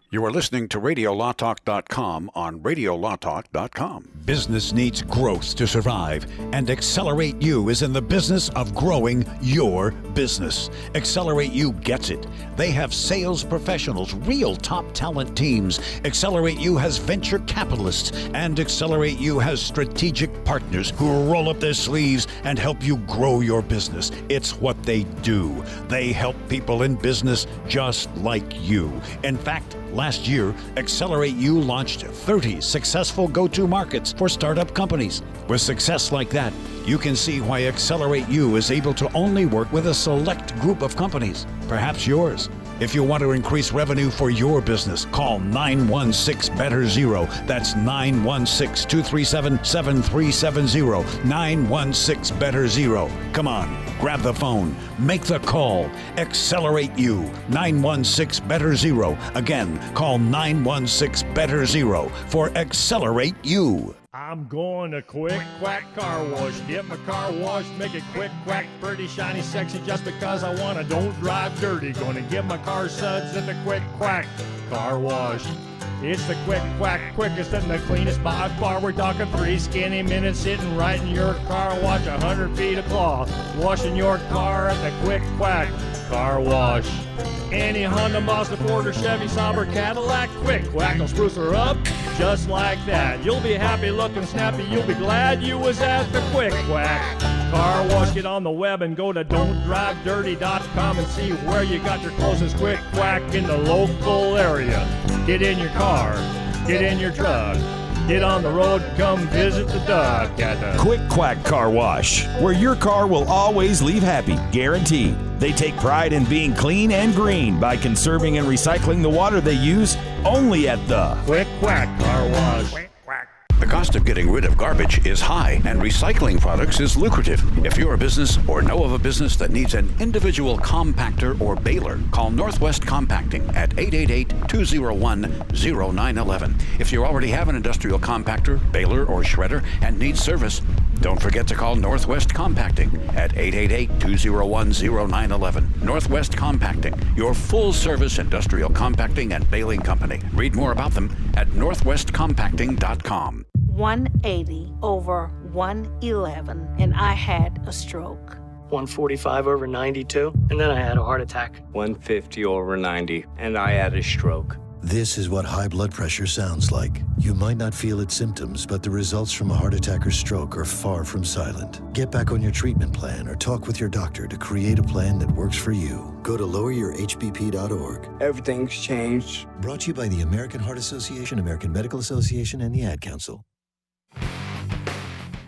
You are listening to radiolawtalk.com on radiolawtalk.com. Business needs growth to survive, and Accelerate You is in the business of growing your business. Accelerate You gets it. They have sales professionals, real top talent teams. Accelerate You has venture capitalists, and Accelerate You has strategic partners who roll up their sleeves and help you grow your business. It's what they do. They help people in business just like you. In fact, last year, Accelerate You launched 30 successful go-to markets for startup companies. With success like that, you can see why Accelerate You is able to only work with a select group of companies, perhaps yours. If you want to increase revenue for your business, call 916-BETTER-0. That's 916-237-7370. 916-BETTER-0. Come on, grab the phone. Make the call. Accelerate You. 916-BETTER-0. Again, call 916-BETTER-0 for Accelerate You. I'm going to Quick Quack Car Wash. Get my car washed, make it quick, quack, pretty, shiny, sexy, just because I want to. Don't drive dirty. Gonna get my car suds at the Quick Quack Car Wash. It's the Quick Quack, quickest and the cleanest by far. We're talking 3 skinny minutes sitting right in your car wash. 100 feet of cloth, washing your car at the Quick Quack Car Wash. Any Honda, Mazda, Ford, or Chevy, Sauber, Cadillac, Quick Quack will spruce her up just like that. You'll be happy, looking snappy. You'll be glad you was at the Quick Quack Car Wash. Get on the web and go to don'tdrivedirty.com and see where you got your closest Quick Quack in the local area. Get in your car, get in your truck, get on the road, come visit the duck at the Quick Quack Car Wash, where your car will always leave happy, guaranteed. They take pride in being clean and green by conserving and recycling the water they use, only at the Quick Quack Car Wash. The cost of getting rid of garbage is high, and recycling products is lucrative. If you're a business or know of a business that needs an individual compactor or baler, call Northwest Compacting at 888-201-0911. If you already have an industrial compactor, baler, or shredder and need service, don't forget to call Northwest Compacting at 888-201-0911. Northwest Compacting, your full-service industrial compacting and baling company. Read more about them at northwestcompacting.com. 180 over 111, and I had a stroke. 145 over 92, and then I had a heart attack. 150 over 90, and I had a stroke. This is what high blood pressure sounds like. You might not feel its symptoms, but the results from a heart attack or stroke are far from silent. Get back on your treatment plan or talk with your doctor to create a plan that works for you. Go to loweryourhbp.org. Everything's changed. Brought to you by the American Heart Association, American Medical Association, and the Ad Council.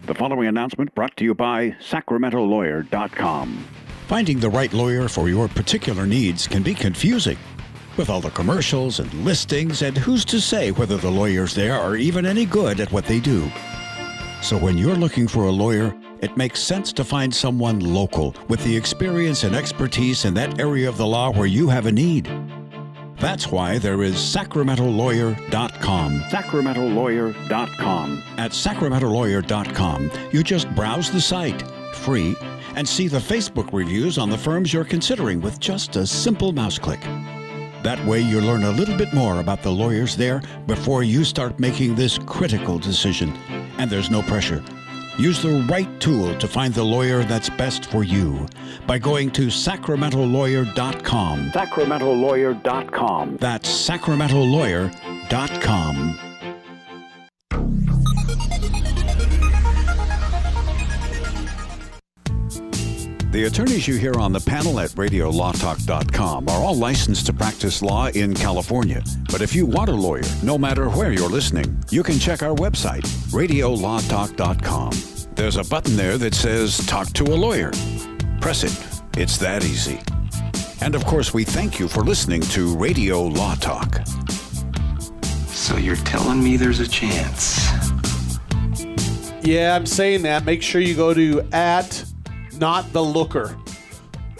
The following announcement brought to you by SacramentoLawyer.com. Finding the right lawyer for your particular needs can be confusing. With all the commercials and listings, and who's to say whether the lawyers there are even any good at what they do? So when you're looking for a lawyer, it makes sense to find someone local with the experience and expertise in that area of the law where you have a need. That's why there is SacramentoLawyer.com. SacramentoLawyer.com. At SacramentoLawyer.com, you just browse the site, free, and see the Facebook reviews on the firms you're considering with just a simple mouse click. That way you learn a little bit more about the lawyers there before you start making this critical decision. And there's no pressure. Use the right tool to find the lawyer that's best for you by going to SacramentoLawyer.com. SacramentoLawyer.com. That's SacramentoLawyer.com. The attorneys you hear on the panel at RadioLawTalk.com are all licensed to practice law in California. But if you want a lawyer, no matter where you're listening, you can check our website, RadioLawTalk.com. There's a button there that says Talk to a Lawyer. Press it. It's that easy. And of course, we thank you for listening to Radio Law Talk. So you're telling me there's a chance? Yeah, I'm saying that. Make sure you go to @NotTheLooker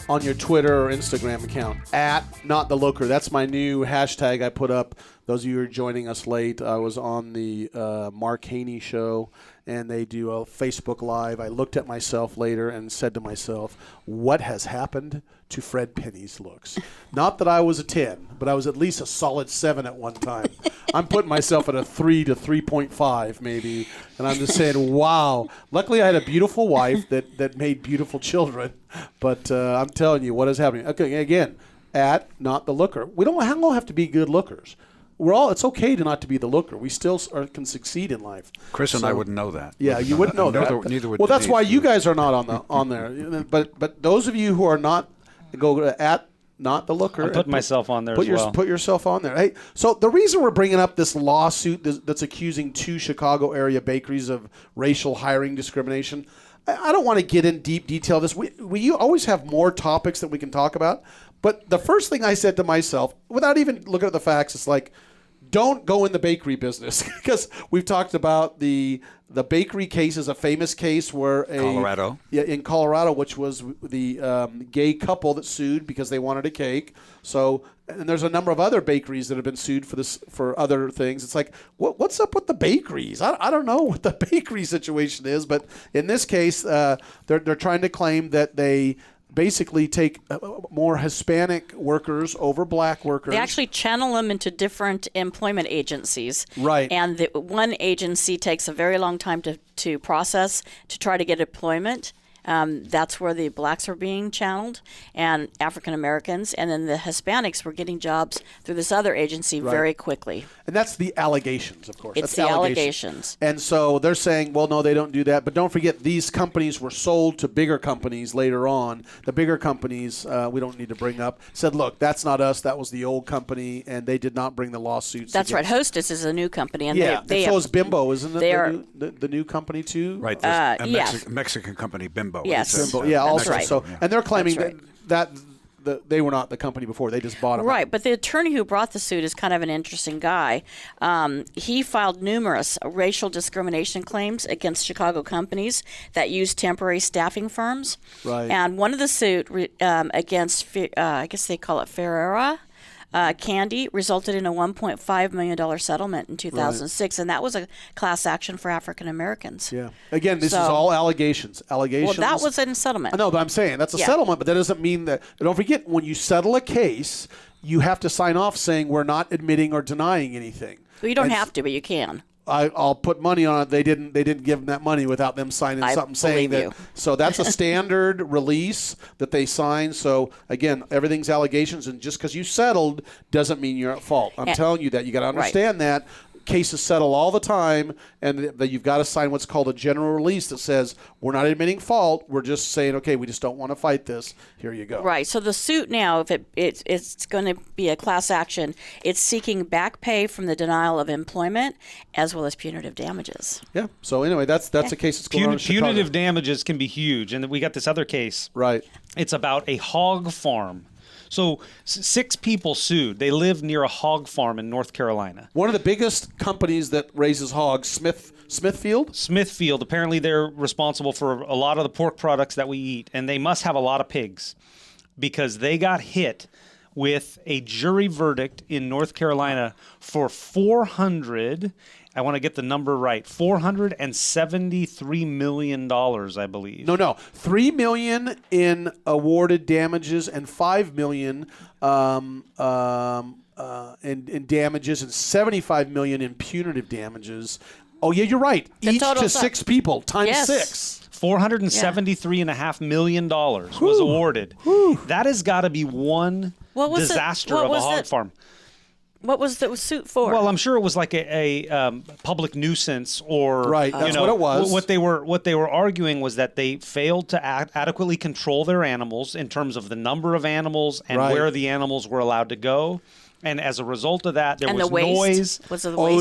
on your Twitter or Instagram account. @NotTheLooker. That's my new hashtag I put up. Those of you who are joining us late, I was on the Mark Haney show, and they do a Facebook Live. I looked at myself later and said to myself, what has happened to Fred Penny's looks? Not that I was a 10, but I was at least a solid 7 at one time. I'm putting myself at a 3 to 3.5 maybe, and I'm just saying, wow. Luckily, I had a beautiful wife that made beautiful children, but I'm telling you what is happening. Okay, again, @NotTheLooker. We don't all have to be good lookers. It's okay to not to be the looker. We still can succeed in life. Chris and I wouldn't know that. Yeah, you wouldn't know that. Neither would well, that's Denise. why you guys are not on there. But those of you who are not, go to @NotTheLooker. I'm putting myself on there as well. Put yourself on there. Hey, so the reason we're bringing up this lawsuit that's accusing 2 Chicago area bakeries of racial hiring discrimination, I don't want to get in deep detail of this. We always have more topics that we can talk about, But the first thing I said to myself, without even looking at the facts, is like, don't go in the bakery business, because we've talked about the bakery case is a famous case where in Colorado, which was the gay couple that sued because they wanted a cake. So, and there's a number of other bakeries that have been sued for other things. It's like, what's up with the bakeries? I don't know what the bakery situation is, but in this case, they're trying to claim that they basically take more Hispanic workers over black workers. They actually channel them into different employment agencies. Right. And the one agency takes a very long time to process to try to get employment. That's where the blacks were being channeled and African Americans. And then the Hispanics were getting jobs through this other agency very quickly. And that's the allegations, of course. It's the allegations. And so they're saying, well, no, they don't do that. But don't forget, these companies were sold to bigger companies later on. The bigger companies, we don't need to bring up, said, look, that's not us. That was the old company. And they did not bring the lawsuits. That's right. Hostess is a new company. And yeah, they so is Bimbo, isn't it? They are the new company, too? Right. Yes. Mexican company, Bimbo. Yes. Bimbo. Yeah, also. right. So, and they're claiming That's that they were not the company before. They just bought them. Right, but the attorney who brought the suit is kind of an interesting guy. He filed numerous racial discrimination claims against Chicago companies that use temporary staffing firms. Right. And one of the suit against, I guess they call it Ferrera Candy, resulted in a $1.5 million settlement in 2006, and that was a class action for African Americans. Yeah. Again, this is all allegations. Allegations. Well, that was in settlement. I know, but I'm saying that's a settlement, but that doesn't mean that. Don't forget, when you settle a case, you have to sign off saying we're not admitting or denying anything. Well, you don't have to, but you can. I'll put money on it. They didn't give them that money without them signing something saying that. So that's a standard release that they sign. So again, everything's allegations, and just because you settled doesn't mean you're at fault. I'm telling you that. You got to understand that. Cases settle all the time, and that you've got to sign what's called a general release that says we're not admitting fault. We're just saying, okay, we just don't want to fight this. Here you go. Right. So the suit now, if it's going to be a class action, it's seeking back pay from the denial of employment as well as punitive damages. Yeah. So anyway, that's a case that's going on in Chicago. Punitive damages can be huge, and we got this other case. Right. It's about a hog farm. So 6 people sued. They live near a hog farm in North Carolina. One of the biggest companies that raises hogs, Smithfield? Smithfield. Apparently they're responsible for a lot of the pork products that we eat, and they must have a lot of pigs because they got hit with a jury verdict in North Carolina for I want to get the number right, $473 million, I believe. No, $3 million in awarded damages and $5 million in damages and $75 million in punitive damages. Oh yeah, you're right. Each to 6 people times 6. $473.5 million was awarded. That has got to be one disaster of a hog farm. What was the suit for? Well, I'm sure it was like a public nuisance, or right. That's what it was. What they were arguing was that they failed to adequately control their animals in terms of the number of animals and where the animals were allowed to go. And as a result of that, there was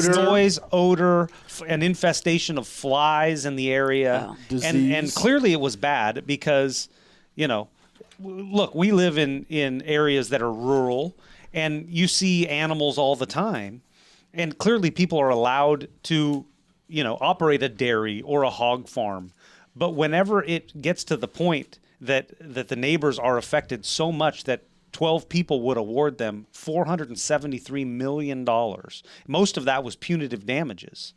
noise, odor, an infestation of flies in the area, and clearly it was bad because, look, we live in areas that are rural. And you see animals all the time, and clearly people are allowed to, operate a dairy or a hog farm. But whenever it gets to the point that the neighbors are affected so much that 12 people would award them $473 million, most of that was punitive damages.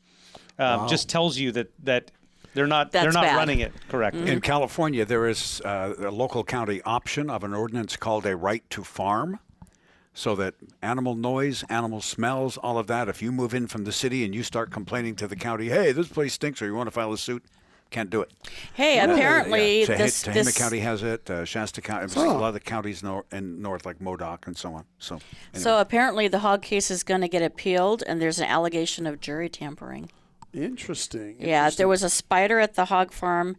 Just tells you that they're not running it correctly. In California, there is a local county option of an ordinance called a right to farm. So that animal noise, animal smells, all of that, if you move in from the city and you start complaining to the county, hey, this place stinks, or you want to file a suit, can't do it. Hey, apparently Tehama County has it, Shasta County, a lot of the counties in north, like Modoc and so on. So apparently the hog case is going to get appealed, and there's an allegation of jury tampering. Interesting. Yeah, there was a spider at the hog farm.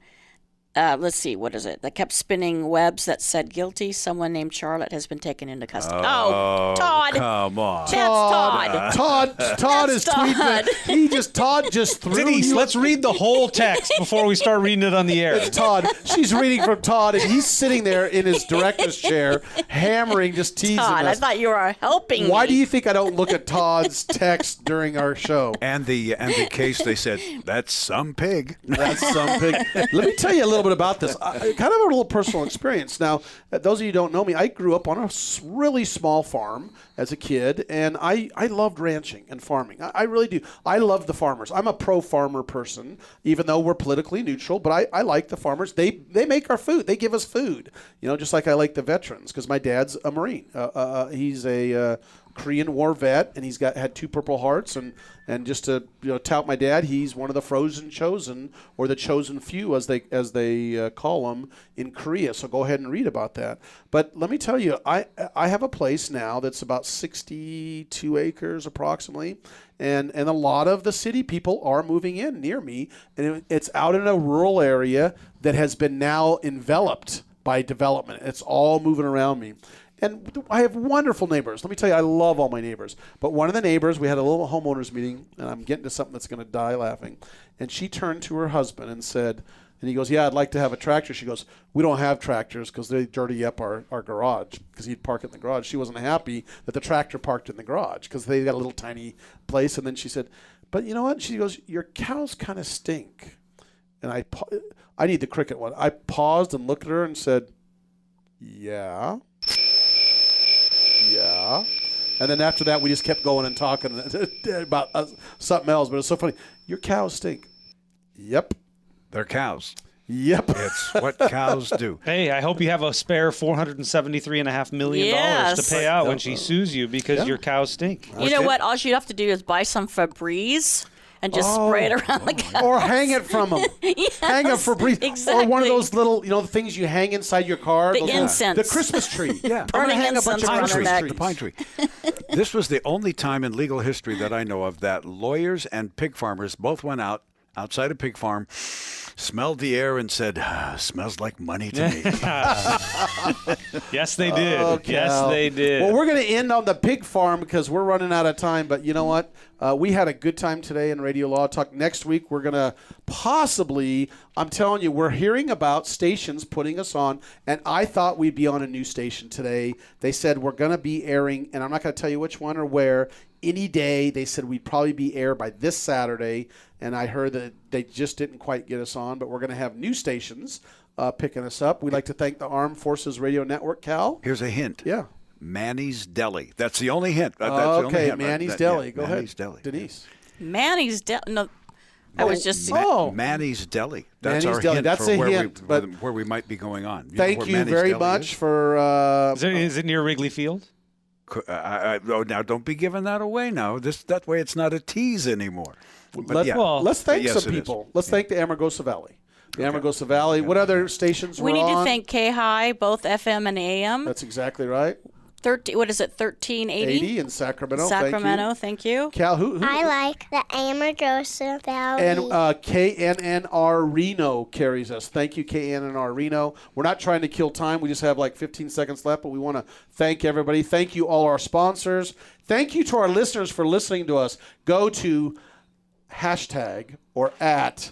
Let's see, what is it? That kept spinning webs that said guilty. Someone named Charlotte has been taken into custody. Oh, Todd. Come on. That's Todd. Todd is Todd. tweeting. Todd just threw Denise, you. let's read the whole text before we start reading it on the air. It's Todd. She's reading from Todd, and he's sitting there in his director's chair, hammering, just teasing Todd, us. I thought you were helping Why me. do you think I don't look at Todd's text during our show? And the case, they said, that's some pig. That's some pig. Let me tell you a little bit about this. Kind of a little personal experience. Now, those of you who don't know me, I grew up on a really small farm as a kid, and I loved ranching and farming. I really do. I love the farmers. I'm a pro-farmer person, even though we're politically neutral, but I like the farmers. They make our food. They give us food, just like I like the veterans, because my dad's a Marine. He's a Korean War vet, and he's had 2 Purple Hearts, and just to tout my dad, he's one of the frozen chosen, or the chosen few as they call them in Korea. So go ahead and read about that. But let me tell you, I have a place now that's about 62 acres approximately, and a lot of the city people are moving in near me, and it's out in a rural area that has been now enveloped by development. It's all moving around me. And I have wonderful neighbors. Let me tell you, I love all my neighbors. But one of the neighbors, we had a little homeowners meeting, and I'm getting to something that's going to die laughing. And she turned to her husband and said, and he goes, yeah, I'd like to have a tractor. She goes, we don't have tractors because they dirty up our garage, because he'd park it in the garage. She wasn't happy that the tractor parked in the garage because they got a little tiny place. And then she said, but you know what? She goes, your cows kind of stink. And I need the cricket one. I paused and looked at her and said, yeah. Yeah. And then after that, we just kept going and talking about something else. But it's so funny. Your cows stink. Yep. They're cows. Yep. It's what cows do. Hey, I hope you have a spare $473.5 million to pay out when she sues you because your cows stink. You know what? All you have to do is buy some Febreze and just spray it around the cows. Or hang it from them. Yes, hang a Febreze. exactly. Or one of those little, the things you hang inside your car. The incense. The Christmas tree. Yeah. Burning incense around their neck. The pine tree. This was the only time in legal history that I know of that lawyers and pig farmers both went outside a pig farm, smelled the air, and said, smells like money to me. Yes, they did. Oh, yes, they did. Well, we're going to end on the pig farm because we're running out of time. But you know what? We had a good time today in Radio Law Talk. Next week, we're going to possibly, I'm telling you, we're hearing about stations putting us on. And I thought we'd be on a new station today. They said we're going to be airing, and I'm not going to tell you which one or where, any day. They said we'd probably be aired by this Saturday. And I heard that they just didn't quite get us on, but we're going to have new stations picking us up. We'd like to thank the Armed Forces Radio Network, Cal. Here's a hint. Yeah. Manny's Deli. That's the only hint. That's okay, the only hint. Manny's Deli. Go Manny's ahead, Deli. Denise. Manny's Deli. No, I was just. Manny's Deli. That's Manny's our Deli. hint That's for a where hint, but where we might be going on. Thank you very much for. Is it near Wrigley Field? Now don't be giving that away. Now that way it's not a tease anymore. Let's thank some people. Let's thank the Amargosa Valley. The Amargosa Valley. What other stations We were need on? to thank K-High, both FM and AM. That's exactly right. 1380 in Sacramento. Sacramento, thank you. Cal, who? I like the Amargosa Valley. And KNNR Reno carries us. Thank you, KNNR Reno. We're not trying to kill time. We just have like 15 seconds left, but we want to thank everybody. Thank you, all our sponsors. Thank you to our listeners for listening to us. Go to hashtag or at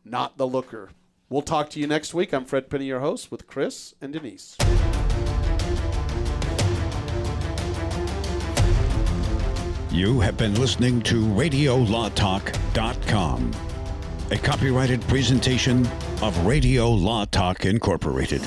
Not the Looker. We'll talk to you next week. I'm Fred Penny, your host, with Chris and Denise. You have been listening to RadioLawTalk.com, a copyrighted presentation of Radio Law Talk Incorporated.